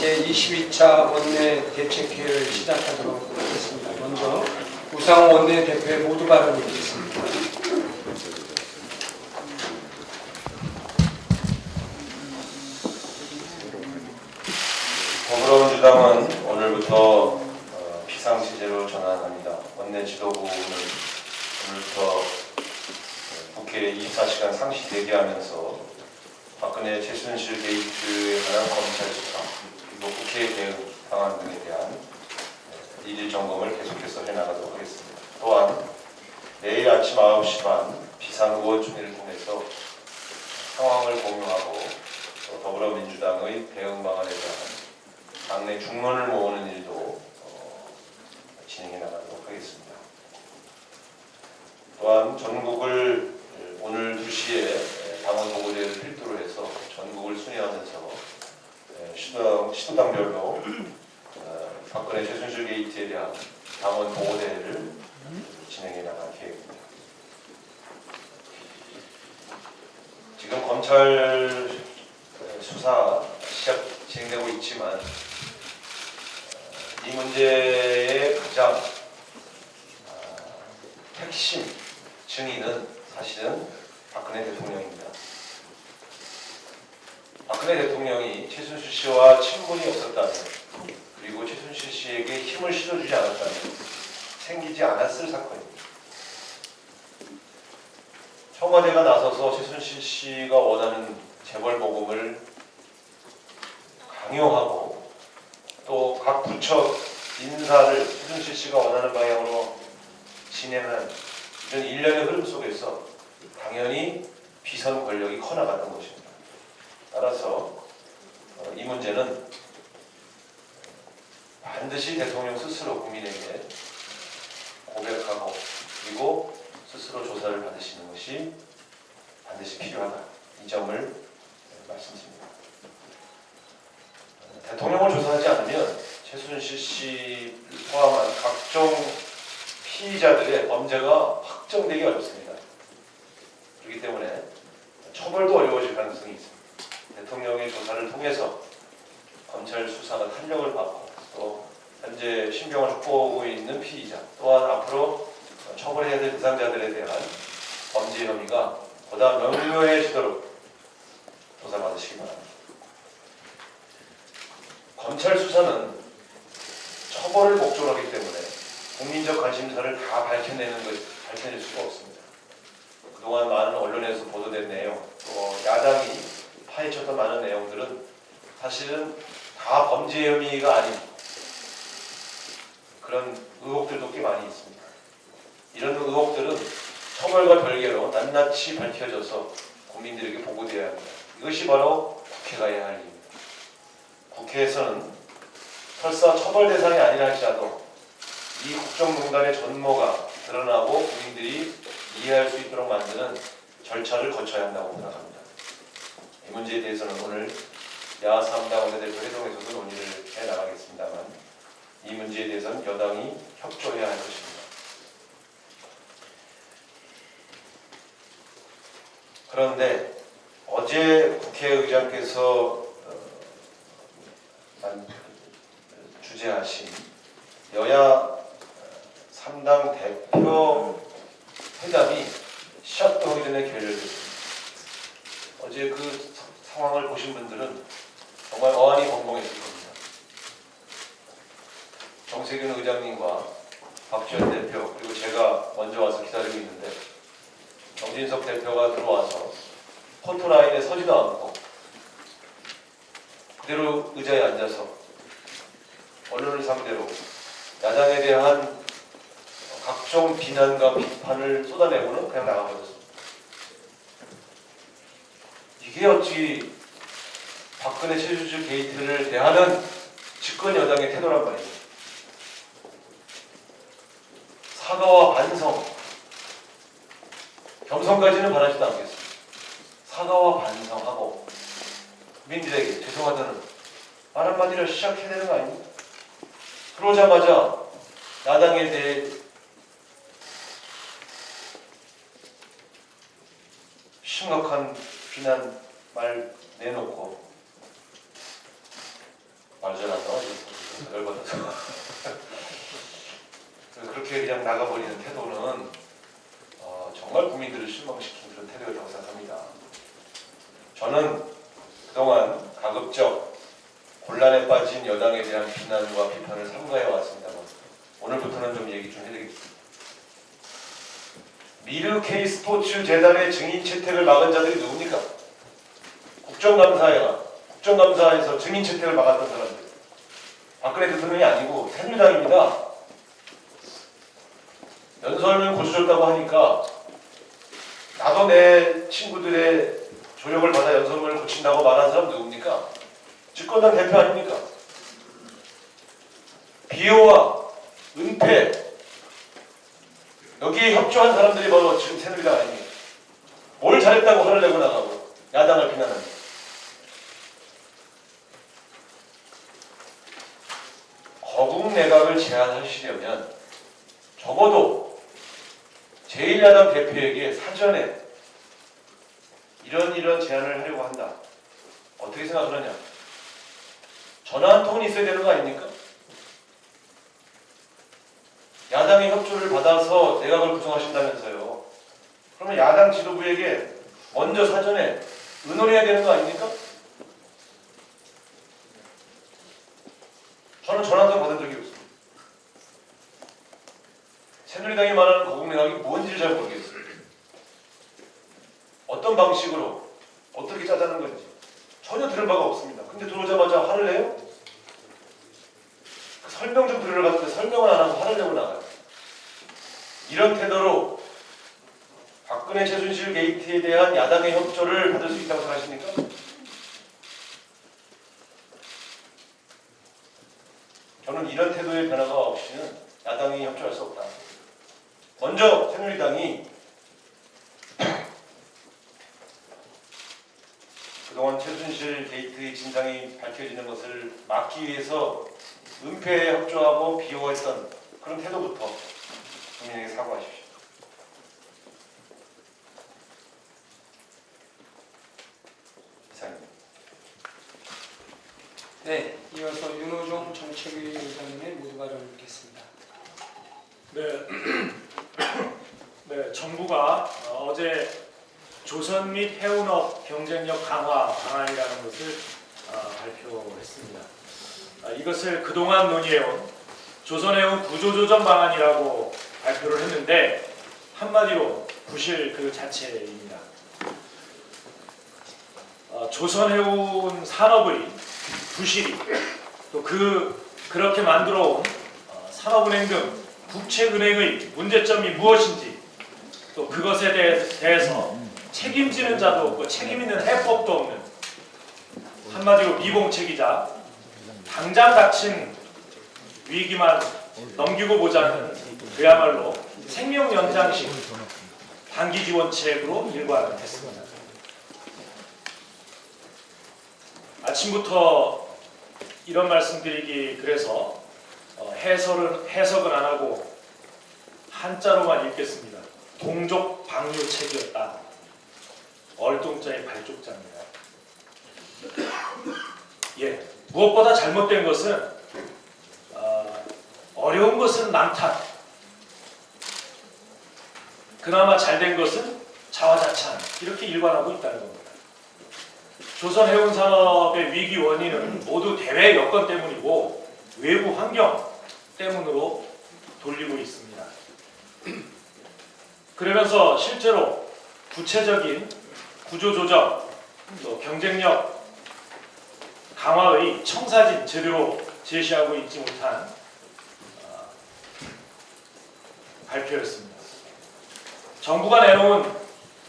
제22차 원내 대책회의를 시작하도록 하겠습니다. 먼저 우상호 원내대표의 모두 발언이 있겠습니다. 더불어민주당은 오늘부터 비상체제로 전환합니다. 원내 지도부는 오늘부터 국회 24시간 상시 대기하면서 박근혜 최순실 게이트에 관한 검찰 수사 그리고 국회 대응 방안 등에 대한 일일 점검을 계속해서 해나가도록 하겠습니다. 또한 내일 아침 9시 반 비상의원총회를 통해서 상황을 공유하고 또 더불어민주당의 대응 방안에 대한 당내 중론을 모으는 일도 진행해 나가도록 하겠습니다. 또한 전국을 오늘 2시에 당원 보고대회를 필두로 해서 전국을 순회하면서 시도당별로 박근혜 최순실 게이트에 대한 당원 보고대회를 진행해 나갈 계획입니다. 지금 검찰 수사 진행되고 있지만 이 문제의 가장 핵심 증인은 사실은 박근혜 대통령입니다. 박근혜 대통령이 최순실 씨와 친분이 없었다면 그리고 최순실 씨에게 힘을 실어주지 않았다면 생기지 않았을 사건입니다. 청와대가 나서서 최순실 씨가 원하는 재벌 모금을 강요하고 또 각 부처 인사를 최순실 씨가 원하는 방향으로 진행한 이런 일련의 흐름 속에서 당연히 비선 권력이 커나갔던 것입니다. 따라서 이 문제는 반드시 대통령 스스로 국민에게 고백하고 그리고 스스로 조사를 받으시는 것이 반드시 필요하다. 이 점을 말씀드립니다. 대통령을 조사하지 않으면 최순실 씨를 포함한 각종 피의자들의 범죄가 확정되기 어렵습니다. 그렇기 때문에 처벌도 어려워질 가능성이 있습니다. 대통령의 조사를 통해서 검찰 수사가 탄력을 받고 또 현재 신병을 확보하고 있는 피의자 또한 앞으로 처벌해야 될 대상자들에 대한 범죄 혐의가 보다 명료해지도록 조사받으시기 바랍니다. 검찰 수사는 처벌을 목적으로 하기 때문에 국민적 관심사를 다 밝혀낼 수가 없습니다. 그동안 많은 언론에서 보도된 내용, 또 야당이 파헤쳤던 많은 내용들은 사실은 다 범죄 혐의가 아닌 그런 의혹들도 꽤 많이 있습니다. 이런 의혹들은 처벌과 별개로 낱낱이 밝혀져서 국민들에게 보고되어야 합니다. 이것이 바로 국회가 해야 할 일입니다. 국회에서는 설사 처벌 대상이 아니라 할지라도 이 국정농단의 전모가 드러나고 국민들이 이해할 수 있도록 만드는 절차를 거쳐야 한다고 생각합니다. 이 문제에 대해서는 오늘 야3당 원내대표 회동에서도 논의를 해나가겠습니다만 이 문제에 대해서는 여당이 협조해야 할 것입니다. 그런데 어제 국회의장께서 주재하신 여야 3당 대표 회담이 셧다운이 전에 결렬됐습니다. 어제 그 상황을 보신 분들은 정말 어안이 벙벙했을 겁니다. 정세균 의장님과 박지원 대표 그리고 제가 먼저 와서 기다리고 있는데 정진석 대표가 들어와서 포토라인에 서지도 않고 그대로 의자에 앉아서 언론을 상대로 야당에 대한 각종 비난과 비판을 쏟아내고는 그냥 나가버렸습니다. 이게 어찌 박근혜 최순실 게이트를 대하는 집권 여당의 태도란 말이에요. 사과와 반성, 겸손까지는 바라지도 않겠습니다. 사과와 반성하고 국민들에게 죄송하다는 말 한마디를 시작해야 되는 거 아닙니까? 그러자마자 야당에 대해 심각한 비난 말 내놓고 말 잘 안 나와. 열받아서. 그렇게 그냥 나가버리는 태도는 정말 국민들을 실망시킨 그런 태도였다고 생각합니다. 저는 그동안 가급적 곤란에 빠진 여당에 대한 비난과 비판을 삼가해 왔습니다만 오늘부터는 좀 얘기 좀 해드리겠습니다. 미르 K스포츠 재단의 증인 채택을 막은 자들이 누굽니까? 국정감사에서 증인 채택을 막았던 사람들. 박근혜 대통령이 아니고 새누리당입니다. 연설문 고쳐줬다고 하니까 나도 내 친구들의 조력을 받아 연설문을 고친다고 말한 사람 누굽니까? 집권당 대표 아닙니까? 비호와 은폐 여기에 협조한 사람들이 바로 지금 새누리당 아닙니까? 뭘 잘했다고 화를 내고 나가고 야당을 비난합니다. 거국 내각을 제안하시려면 적어도 제1야당 대표에게 사전에 이런 제안을 하려고 한다. 어떻게 생각하느냐? 전화 한 통은 있어야 되는 거 아닙니까? 야당의 협조를 받아서 내각을 구성하신다면서요. 그러면 야당 지도부에게 먼저 사전에 의논해야 되는 거 아닙니까? 저는 전화 한 통 받은 적이 없습니다. 새누리당이 말하는 거국내각이 뭔지를 잘 모르겠어요. 어떤 방식으로 어떻게 짜자는 건지 전혀 들은 바가 없습니다. 근데 들어오자마자 화를 내요? 설명 좀 들으러 갔는데 설명을 안 하고 화를 내고 나가요. 이런 태도로 박근혜 최순실 게이트에 대한 야당의 협조를 받을 수 있다고 생각하십니까? 저는 이런 태도의 변화가 없이는 야당이 협조할 수 없다. 먼저 새누리당이 그동안 최순실 게이트의 진상이 밝혀지는 것을 막기 위해서 은폐에 협조하고 비호했던 그런 태도부터 국민에게 사과하십시오. 이상입니다. 네, 이어서 윤호중 정책위 의장님의 모두 발언을 듣겠습니다. 네, 정부가 어제 조선 및 해운업 경쟁력 강화 방안이라는 것을 발표했습니다. 이것을 그동안 논의해온 조선해운 구조조정 방안이라고 발표를 했는데 한마디로 부실 그 자체입니다. 조선해운 산업의 부실이 또 그렇게 만들어온 산업은행 등 국채은행의 문제점이 무엇인지 또 그것에 대해서 책임지는 자도 없고 책임 있는 해법도 없는 한마디로 미봉책이자 당장 닥친 위기만 넘기고 보자는 그야말로 생명연장식 단기지원책으로 일관했습니다. 아침부터 이런 말씀드리기 그래서 해석은 안 하고 한자로만 읽겠습니다. 동족 방류책이었다. 얼뚱자의 발족자입니다. 예, 무엇보다 잘못된 것은 어려운 것은 남탓, 그나마 잘된 것은 자화자찬 이렇게 일관하고 있다는 겁니다. 조선 해운 산업의 위기 원인은 모두 대외 여건 때문이고 외부 환경 때문으로 돌리고 있습니다. 그러면서 실제로 구체적인 구조조정, 또 경쟁력 강화의 청사진 제대로 제시하고 있지 못한 발표였습니다. 정부가 내놓은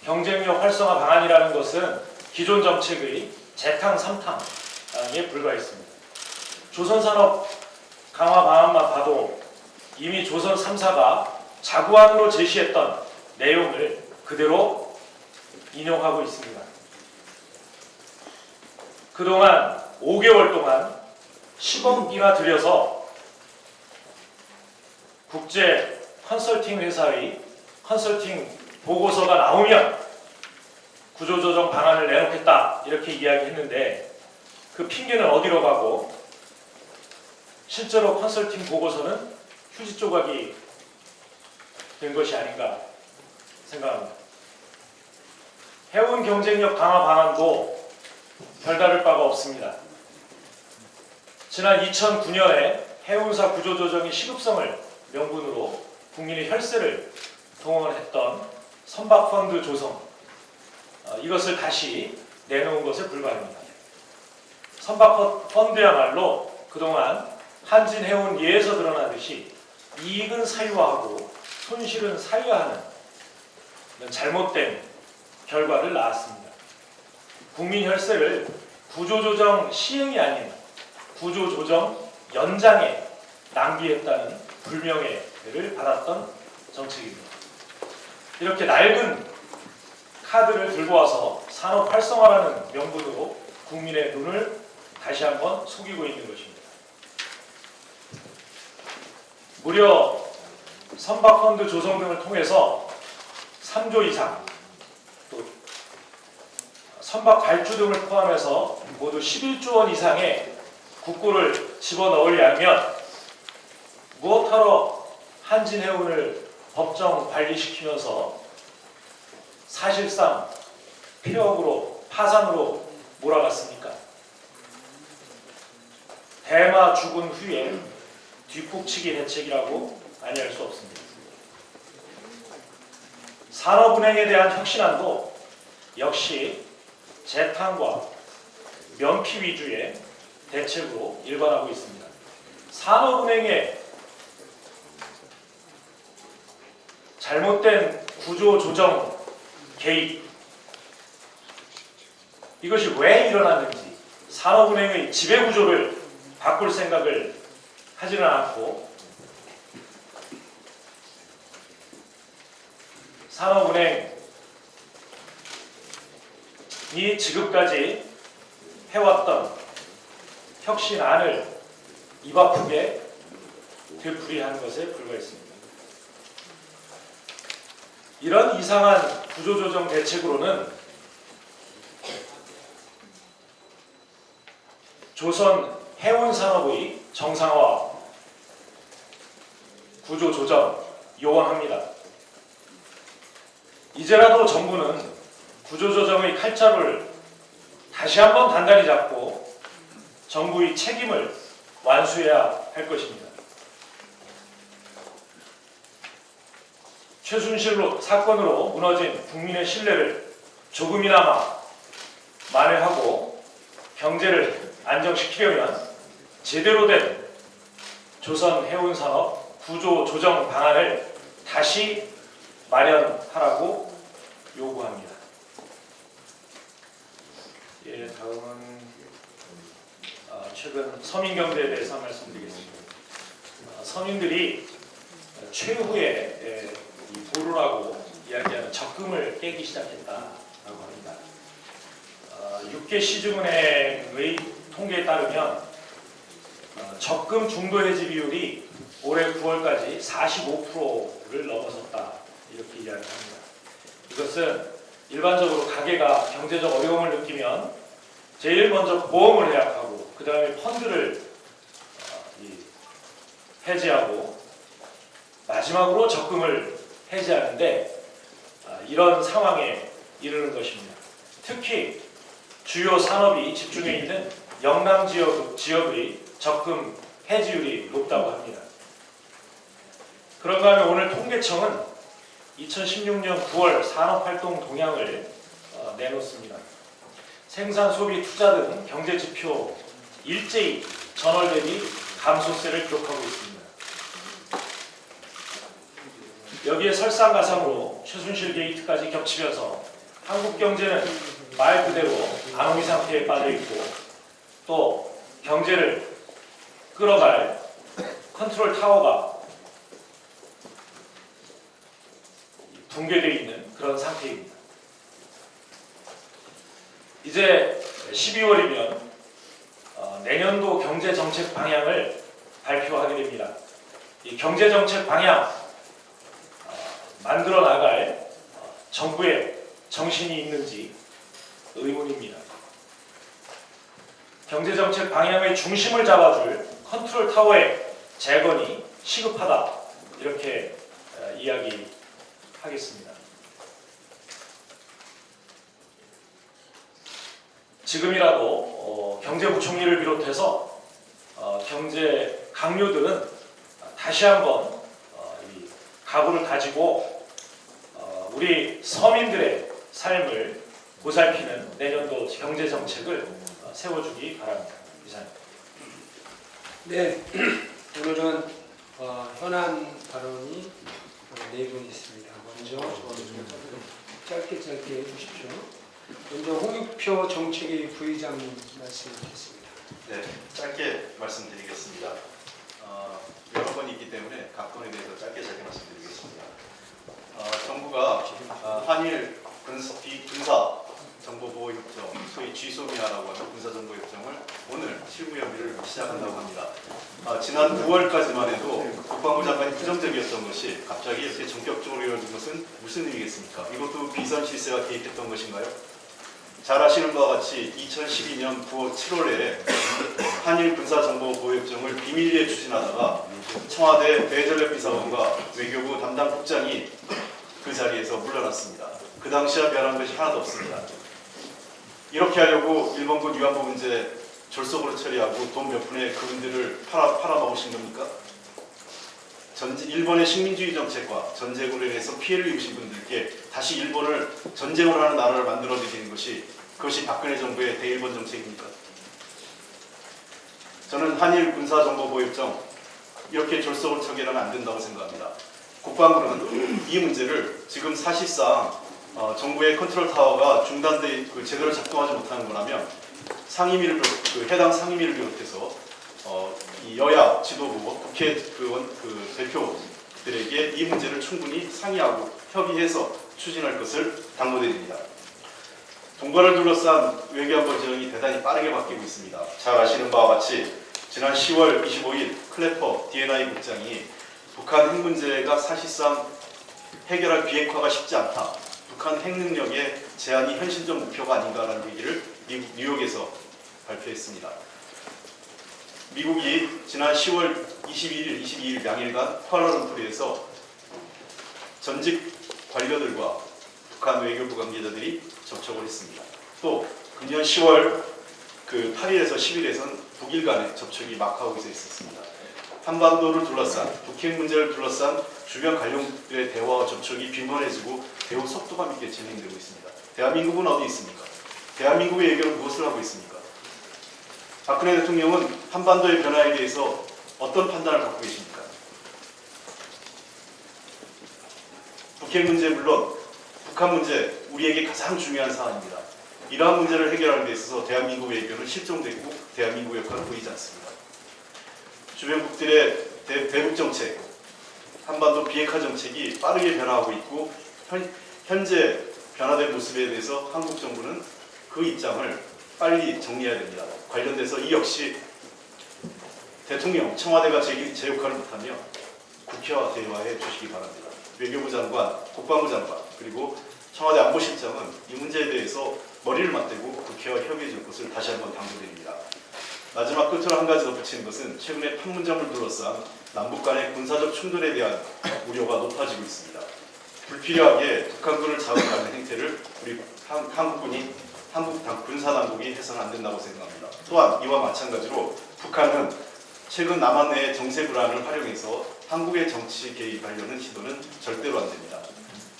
경쟁력 활성화 방안이라는 것은 기존 정책의 재탕 3탕에 불과했습니다. 조선산업 강화 방안만 봐도 이미 조선 3사가 자구안으로 제시했던 내용을 그대로 인용하고 있습니다. 그동안 5개월 동안 10억이나 들여서 국제 컨설팅 회사의 컨설팅 보고서가 나오면 구조조정 방안을 내놓겠다 이렇게 이야기했는데 그 핑계는 어디로 가고 실제로 컨설팅 보고서는 휴지 조각이 된 것이 아닌가 생각합니다. 해운 경쟁력 강화 방안도 별다를 바가 없습니다. 지난 2009년에 해운사 구조조정의 시급성을 명분으로 국민의 혈세를 동원했던 선박펀드 조성, 이것을 다시 내놓은 것에 불과합니다. 선박펀드야말로 그동안 한진해운예에서 드러나듯이 이익은 사유화하고 손실은 사유화하는 잘못된 결과를 낳았습니다. 국민 혈세를 구조조정 시행이 아닌 구조조정 연장에 낭비했다는 불명예를 받았던 정책입니다. 이렇게 낡은 카드를 들고 와서 산업 활성화라는 명분으로 국민의 눈을 다시 한번 속이고 있는 것입니다. 무려 선박펀드 조성 등을 통해서 3조 이상, 또 선박 발주 등을 포함해서 모두 11조 원 이상의 국고를 집어넣으려면 무엇하러 한진해운을 법정 관리시키면서 사실상 폐업으로 파산으로 몰아갔습니까? 대마 죽은 후에 뒷북치기 대책이라고 아니할 수 없습니다. 산업은행에 대한 혁신안도 역시 재탕과 면피 위주의 대책으로 일관하고 있습니다. 산업은행의 잘못된 구조 조정 개입, 이것이 왜 일어났는지 산업은행의 지배구조를 바꿀 생각을 하지는 않고 산업은행이 지금까지 해왔던 혁신안을 입 아프게 되풀이하는 것에 불과했습니다. 이런 이상한 구조조정 대책으로는 조선 해운산업의 정상화 구조조정 요원합니다. 이제라도 정부는 구조조정의 칼자루를 다시 한번 단단히 잡고 정부의 책임을 완수해야 할 것입니다. 최순실 사건으로 무너진 국민의 신뢰를 조금이나마 만회하고 경제를 안정시키려면 제대로 된 조선 해운산업 구조조정 방안을 다시 마련하라고 요구합니다. 예, 다음은 최근 서민경제에 대해서 말씀드리겠습니다. 서민들이 최후의 보루라고 이야기하는 적금을 깨기 시작했다라고 합니다. 6개 시중은행의 통계에 따르면 적금 중도 해지 비율이 올해 9월까지 45%를 넘어섰다, 이렇게 이야기합니다. 이것은 일반적으로 가게가 경제적 어려움을 느끼면 제일 먼저 보험을 예약하고 그 다음에 펀드를 해지하고 마지막으로 적금을 해지하는데 이런 상황에 이르는 것입니다. 특히 주요 산업이 집중해 있는 영남 지역의 적금 해지율이 높다고 합니다. 그런가 하면 오늘 통계청은 2016년 9월 산업활동 동향을 내놓습니다. 생산, 소비, 투자 등 경제 지표 일제히 전월 대비 감소세를 기록하고 있습니다. 여기에 설상가상으로 최순실 게이트까지 겹치면서 한국 경제는 말 그대로 안오미 상태에 빠져 있고 또 경제를 끌어갈 컨트롤 타워가 붕괴되어 있는 그런 상태입니다. 이제 12월이면 내년도 경제정책 방향을 발표하게 됩니다. 이 경제정책 방향 만들어 나갈 정부의 정신이 있는지 의문입니다. 경제정책 방향의 중심을 잡아줄 컨트롤 타워의 재건이 시급하다 이렇게 이야기하겠습니다. 지금이라도 경제부총리를 비롯해서 경제 강요들은 다시 한번 이 각오를 가지고 우리 서민들의 삶을 보살피는 내년도 경제 정책을 세워주기 바랍니다. 이상입니다. 네, 오늘은 현안 발언이 네 분 있습니다. 먼저 짧게 해주십시오. 먼저 홍익표 정책위 부의장님 말씀 드리겠습니다. 네, 짧게 말씀드리겠습니다. 여러 건이 있기 때문에 각 건에 대해서 짧게 말씀드리겠습니다. 정부가 한일 군사 정보보호협정, 소위 GSOMIA라고 하는 군사정보협정을 오늘 실무 협의를 시작한다고 합니다. 지난 9월까지만 해도 국방부 장관이 부정적이었던 것이 갑자기 이렇게 전격적으로 이루어진 것은 무슨 의미겠습니까? 이것도 비선 실세가 개입했던 것인가요? 잘 아시는 바와 같이 2012년 9월 7월에 한일 군사정보보호협정을 비밀리에 추진하다가 청와대 배전력 비서관과 외교부 담당 국장이 그 자리에서 물러났습니다. 그 당시와 변한 것이 하나도 없습니다. 이렇게 하려고 일본군 위안부 문제 졸속으로 처리하고 돈 몇 푼에 그분들을 팔아먹으신 겁니까? 일본의 식민주의 정책과 전쟁으로 인해서 피해를 입으신 분들께 다시 일본을 전쟁으로 하는 나라를 만들어드리는 그것이 박근혜 정부의 대일본 정책입니까? 저는 한일 군사정보보호협정 이렇게 졸속으로 처리하면 안 된다고 생각합니다. 국방부는 이 문제를 지금 사실상 정부의 컨트롤 타워가 중단돼 제대로 작동하지 못하는 거라면 해당 상임위를 비롯해서 이 여야 지도부, 국회 대표들에게 이 문제를 충분히 상의하고 협의해서 추진할 것을 당부드립니다. 동반을 둘러싼 외교안보 지형이 대단히 빠르게 바뀌고 있습니다. 잘 아시는 바와 같이 지난 10월 25일 클래퍼 D&I 국장이 북한 핵 문제가 사실상 해결할 비핵화가 쉽지 않다. 북한 핵 능력의 제한이 현실적 목표가 아닌가라는 얘기를 미국 뉴욕에서 발표했습니다. 미국이 지난 10월 21일, 22일 양일간 쿠알라룸푸르에서 전직 관료들과 북한 외교부 관계자들이 접촉을 했습니다. 또 금년 10월 8일에서 10일에선 북일 간의 접촉이 마카오에서 있었습니다. 한반도를 둘러싼 북핵 문제를 둘러싼 주변 관료들의 대화와 접촉이 빈번해지고 매우 속도감 있게 진행되고 있습니다. 대한민국은 어디 있습니까? 대한민국의 외교는 무엇을 하고 있습니까? 박근혜 대통령은 한반도의 변화에 대해서 어떤 판단을 갖고 계십니까? 북핵 문제 물론 북한 문제 우리에게 가장 중요한 사안입니다. 이러한 문제를 해결하는 데 있어서 대한민국 외교는 실종되고 대한민국 역할을 보이지 않습니다. 주변국들의 대북 정책, 한반도 비핵화 정책이 빠르게 변화하고 있고 현재 변화된 모습에 대해서 한국 정부는 그 입장을 빨리 정리해야 됩니다. 관련돼서 이 역시 대통령, 청와대가 제 역할을 못하며 국회와 대화해 주시기 바랍니다. 외교부 장관, 국방부 장관, 그리고 청와대 안보실장은 이 문제에 대해서 머리를 맞대고 국회와 협의해 줄 것을 다시 한번 당부드립니다. 마지막 끝으로 한 가지 덧붙이는 것은 최근에 판문점을 둘러싼 남북 간의 군사적 충돌에 대한 우려가 높아지고 있습니다. 불필요하게 북한군을 자극하는 행태를 우리 한국 군사당국이 해서는 안 된다고 생각합니다. 또한 이와 마찬가지로 북한은 최근 남한 내의 정세 불안을 활용해서 한국의 정치 개입하려는 시도는 절대로 안 됩니다.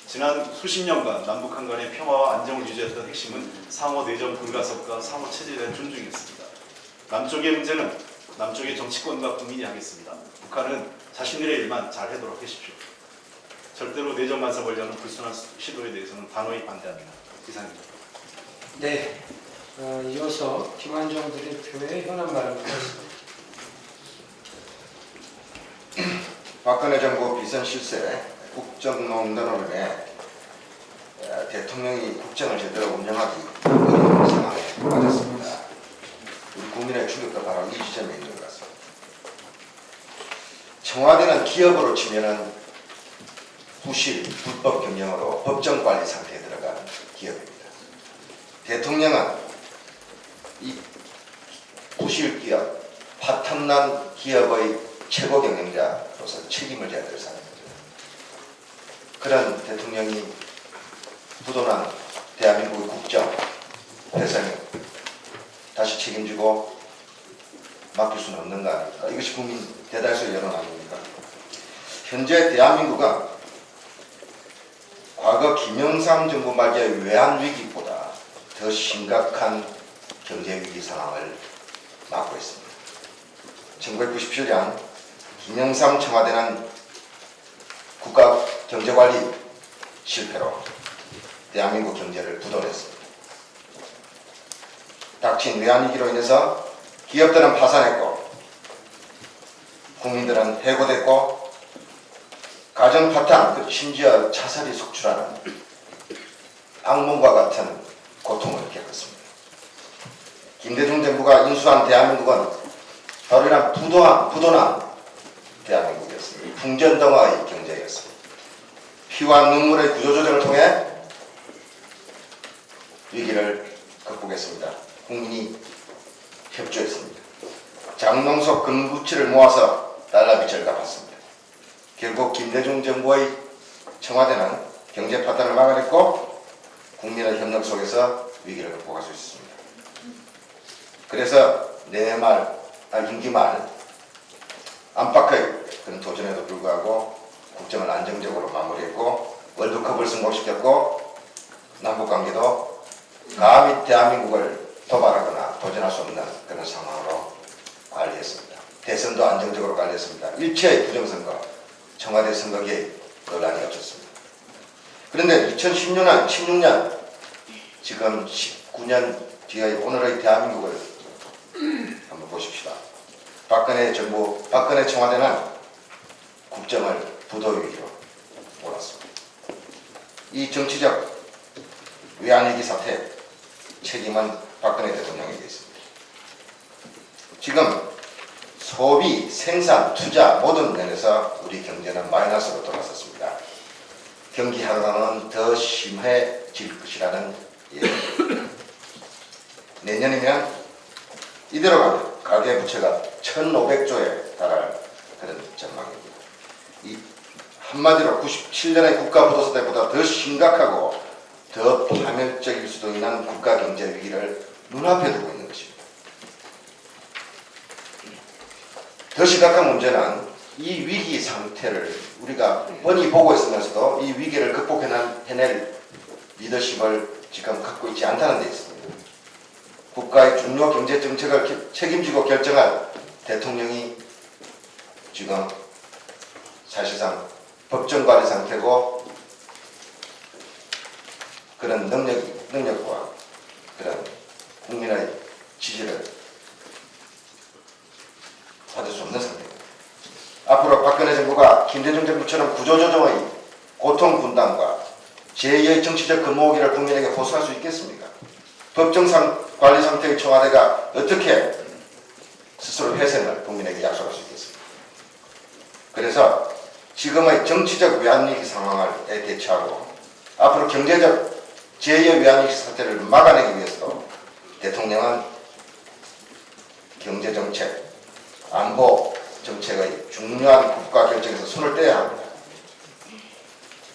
지난 수십 년간 남북한 간의 평화와 안정을 유지했던 핵심은 상호 내정 불가속과 상호 체제에 대한 존중이었습니다. 남쪽의 문제는 남쪽의 정치권과 국민이 하겠습니다. 북한은 자신들의 일만 잘 하도록 하십시오. 절대로 내정 간섭하려는 불순한 시도에 대해서는 단호히 반대합니다. 이상입니다. 네, 이어서 김한정 대표의 현안 발언 드리겠습니다. 박근혜 정부 비선 실세 국정농단으로 대통령이 국정을 제대로 운영하기 어려운 상황에 빠졌습니다. 우리 국민의 충격도 바로 이 지점에 있는 것 같습니다. 청와대는 기업으로 치면은 부실, 불법 경영으로 법정 관리 상태에 들어간 기업입니다. 대통령은 이 부실 기업, 파탄난 기업의 최고 경영자로서 책임을 져야 될 사람입니다. 그런 대통령이 부도난 대한민국의 국정, 회생을 다시 책임지고 맡길 수는 없는가 아닙니까? 이것이 국민 대다수의 여론 아닙니까? 현재 대한민국은 과거 김영삼 정부 말기의 외환위기보다 더 심각한 경제위기 상황을 맞고 있습니다. 1997년 김영삼 청와대는 국가경제관리 실패로 대한민국 경제를 부도냈습니다. 닥친 외환위기로 인해서 기업들은 파산했고 국민들은 해고됐고 가정 파탄, 심지어 자살이 속출하는 악몽과 같은 고통을 겪었습니다. 김대중 정부가 인수한 대한민국은 바로 이런 부도난 대한민국이었습니다. 풍전등화의 경제였습니다. 피와 눈물의 구조조정을 통해 위기를 극복했습니다. 국민이 협조했습니다. 장농석 금부치를 모아서 달러 빚을 갚았습니다. 결국 김대중 정부의 청와대는 경제 파탄을 막아냈고 국민의 협력 속에서 위기를 극복할 수 있습니다. 그래서 임기 말 안팎의 그런 도전에도 불구하고 국정을 안정적으로 마무리했고 월드컵을 성공시켰고 남북관계도 감히 대한민국을 도발하거나 도전할 수 없는 그런 상황으로 관리했습니다. 대선도 안정적으로 관리했습니다. 일체의 부정선거, 청와대 선거기에 논란이 없었습니다. 그런데 2016년 지금 19년 뒤의 오늘의 대한민국을 한번 보십시다. 박근혜 정부, 박근혜 청와대는 국정을 부도위기로 몰았습니다. 이 정치적 외환위기 사태 책임은 박근혜 대통령에게 있습니다. 지금 소비, 생산, 투자 모든 면에서 우리 경제는 마이너스로 돌아섰습니다. 경기 하강은 더 심해질 것이라는 예입니다. 내년이면 이대로 가면 가계부채가 1,500조에 달할 그런 전망입니다. 이 한마디로 97년의 국가부도사 때보다 더 심각하고 더 파멸적일 수도 있는 국가 경제 위기를 눈앞에 두고 있는 것입니다. 더 심각한 문제는 이 위기 상태를 우리가 뻔히 보고 있으면서도 이 위기를 극복해낼 리더십을 지금 갖고 있지 않다는 데 있습니다. 국가의 중요 경제 정책을 책임지고 결정할 대통령이 지금 사실상 법정관리 상태고 그런 능력과 그런 국민의 지지를 받을 수 없는 상태입니다. 앞으로 박근혜 정부가 김대중 정부처럼 구조조정의 고통 분담과 제2의 정치적 근무기를 국민에게 호소할 수 있겠습니까? 법정 관리 상태의 청와대가 어떻게 스스로 회생을 국민에게 약속할 수 있겠습니까? 그래서 지금의 정치적 외환위기 상황에 대처하고 앞으로 경제적 제2의 외환위기 사태를 막아내기 위해서도 대통령은 경제정책, 안보 정책의 중요한 국가 결정에서 손을 떼야 합니다.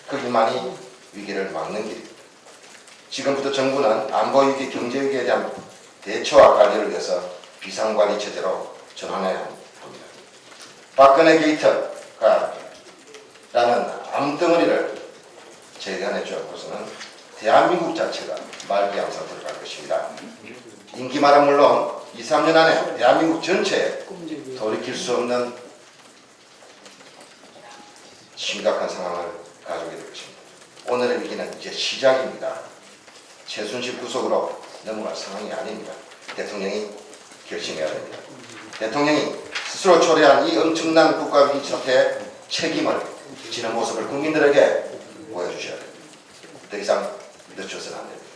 거기만이 위기를 막는 길입니다. 지금부터 정부는 안보위기, 경제위기에 대한 대처와 관리를 위해서 비상관리 체제로 전환해야 합니다. 박근혜 게이트가 라는 암덩어리를 재간해 주었고서는 대한민국 자체가 말기암 상태로 갈 것입니다. 임기 말은 물론 2, 3년 안에 대한민국 전체에 돌이킬 수 없는 심각한 상황을 가져오게 될 것입니다. 오늘의 위기는 이제 시작입니다. 최순실 구속으로 넘어갈 상황이 아닙니다. 대통령이 결심해야 됩니다. 대통령이 스스로 초래한 이 엄청난 국가 위기 사태에 책임을 지는 모습을 국민들에게 보여주셔야 됩니다. 더 이상 늦춰서는 안 됩니다.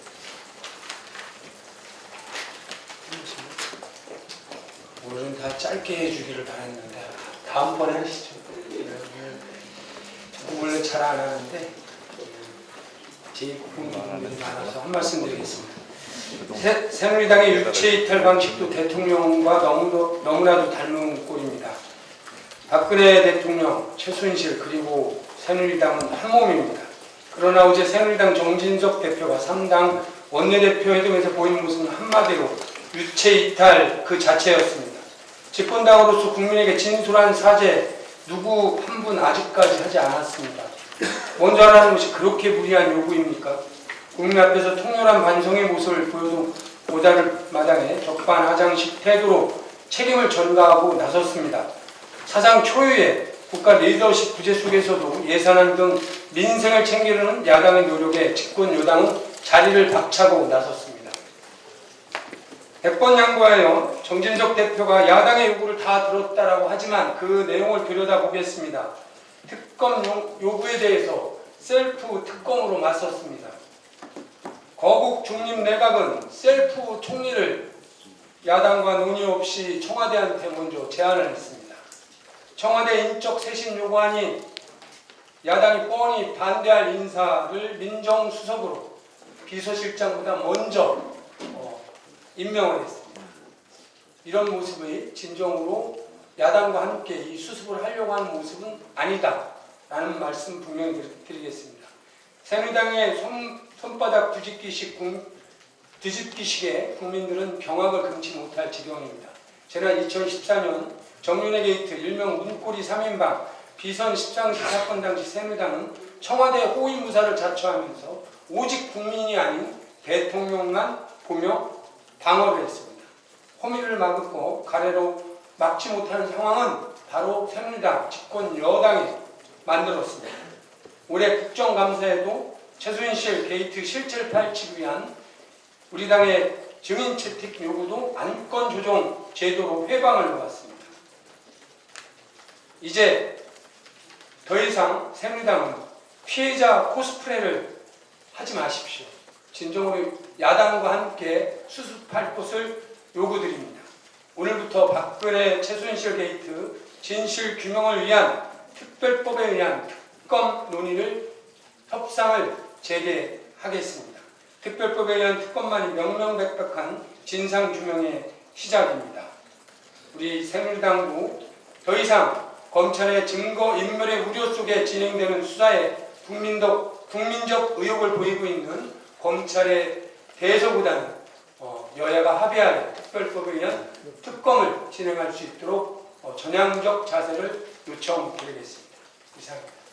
오늘은 다 짧게 해주기를 바랬는데 다음번에 하시죠. 원래 잘 안 하는데 제 국민들이 많아서 한 말씀 드리겠습니다. 새누리당의 유체 이탈 방식도 대통령과 너무나도 닮은 꼴입니다. 박근혜 대통령, 최순실 그리고 새누리당은 한 몸입니다. 그러나 어제 새누리당 정진석 대표가 3당 원내대표 회동에서 보인 모습은 한마디로 유체 이탈 그 자체였습니다. 집권당으로서 국민에게 진솔한 사죄 누구 한 분 아직까지 하지 않았습니다. 먼저 하라는 것이 그렇게 무리한 요구입니까? 국민 앞에서 통렬한 반성의 모습을 보여도 모자를 마당에 적반하장식 태도로 책임을 전가하고 나섰습니다. 사상 초유의 국가 리더십 부재 속에서도 예산안 등 민생을 챙기려는 야당의 노력에 집권 여당은 자리를 박차고 나섰습니다. 100번 양보하여 정진석 대표가 야당의 요구를 다 들었다라고 하지만 그 내용을 들여다보겠습니다. 특검 요구에 대해서 셀프 특검으로 맞섰습니다. 거국 중립 내각은 셀프 총리를 야당과 논의 없이 청와대한테 먼저 제안을 했습니다. 청와대 인적 쇄신 요구안이 야당이 뻔히 반대할 인사를 민정수석으로 비서실장보다 먼저 임명을 했습니다. 이런 모습이 진정으로 야당과 함께 이 수습을 하려고 하는 모습은 아니다라는 말씀 분명히 드리겠습니다. 새누리당의 손바닥 뒤집기식에 국민들은 경악을 금치 못할 지경입니다. 지난 2014년 정윤회 게이트 일명 문고리 3인방 비선 10상시 사건 당시 새누리당은 청와대 호위무사를 자처하면서 오직 국민이 아닌 대통령만 보며 방어를 했습니다. 호미를 막고 가래로 막지 못하는 상황은 바로 새누리당 집권 여당이 만들었습니다. 올해 국정감사에도 최순실 게이트 실체를 파헤치기 위한 우리 당의 증인 채택 요구도 안건 조정 제도로 회방을 놓았습니다. 이제 더 이상 새누리당은 피해자 코스프레를 하지 마십시오. 진정으로 야당과 함께 수습할 것을 요구드립니다. 오늘부터 박근혜 최순실 게이트 진실 규명을 위한 특별법에 의한 특검 논의를 협상을 재개하겠습니다. 특별법에 의한 특검만이 명명백백한 진상규명의 시작입니다. 우리 새누리당도 더 이상 검찰의 증거인멸의 우려 속에 진행되는 수사에 국민적 의혹을 보이고 있는 검찰에 대해서보다는 여야가 합의하여 특별법에 의한 특검을 진행할 수 있도록 전향적 자세를 요청드리겠습니다. 이상입니다.